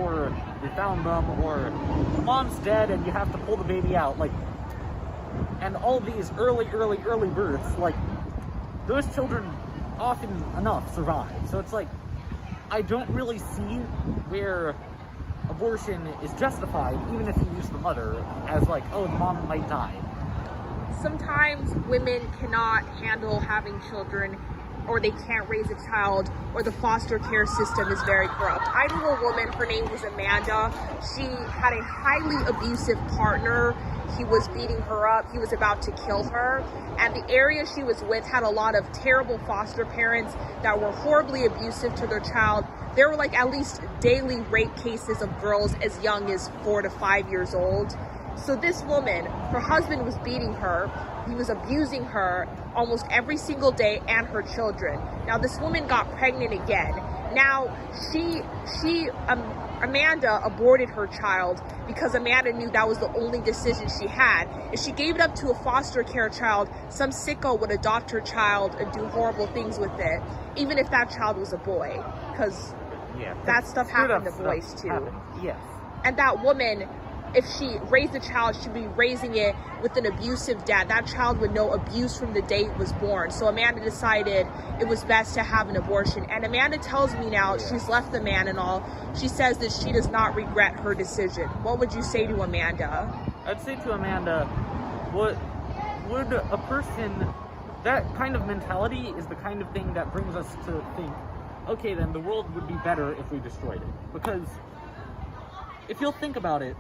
before they found them, or the mom's dead and you have to pull the baby out, like, and all these early births, like, those children often enough survive. So it's like, I don't really see where abortion is justified, even if you use the mother as like, oh, the mom might die. Sometimes women cannot handle having children, or they can't raise a child, or the foster care system is very corrupt. I knew a woman, her name was Amanda. She had a highly abusive partner. He was beating her up. He was about to kill her. And the area she was with had a lot of terrible foster parents that were horribly abusive to their child. There were like at least daily rape cases of girls as young as 4 to 5 years old. So this woman, her husband was beating her. He was abusing her almost every single day, and her children. Now this woman got pregnant again. Now Amanda aborted her child because Amanda knew that was the only decision she had. If she gave it up to a foster care child, some sicko would adopt her child and do horrible things with it, even if that child was a boy, because that stuff happened to boys too. Yes. And that woman, if she raised a child, she'd be raising it with an abusive dad. That child would know abuse from the day it was born. So Amanda decided it was best to have an abortion. And Amanda tells me now, she's left the man and all, she says that she does not regret her decision. What would you say to Amanda? I'd say to Amanda, what would a person, that kind of mentality is the kind of thing that brings us to think, okay, then the world would be better if we destroyed it. Because if you'll think about it,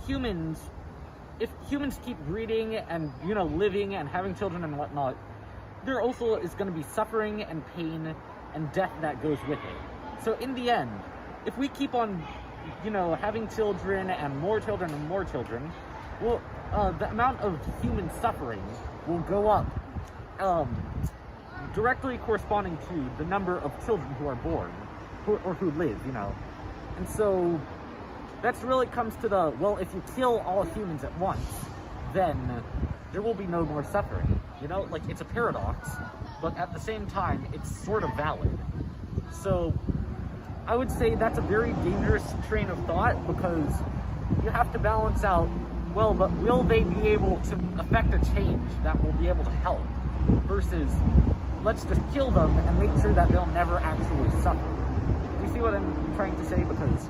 if humans keep breeding and, you know, living and having children and whatnot, there also is going to be suffering and pain and death that goes with it. So in the end, if we keep on, you know, having children and more children and more children, well, the amount of human suffering will go up, directly corresponding to the number of children who are born, or who live, you know. And so that's really comes to the, well, if you kill all humans at once, then there will be no more suffering. You know, like, it's a paradox, but at the same time, it's sort of valid. So I would say that's a very dangerous train of thought, because you have to balance out, well, but will they be able to affect a change that will be able to help, versus let's just kill them and make sure that they'll never actually suffer. Do you see what I'm trying to say? Because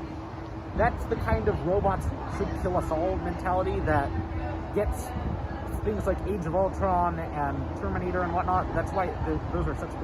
that's the kind of robots should kill us all mentality that gets things like Age of Ultron and Terminator and whatnot. That's why those are such big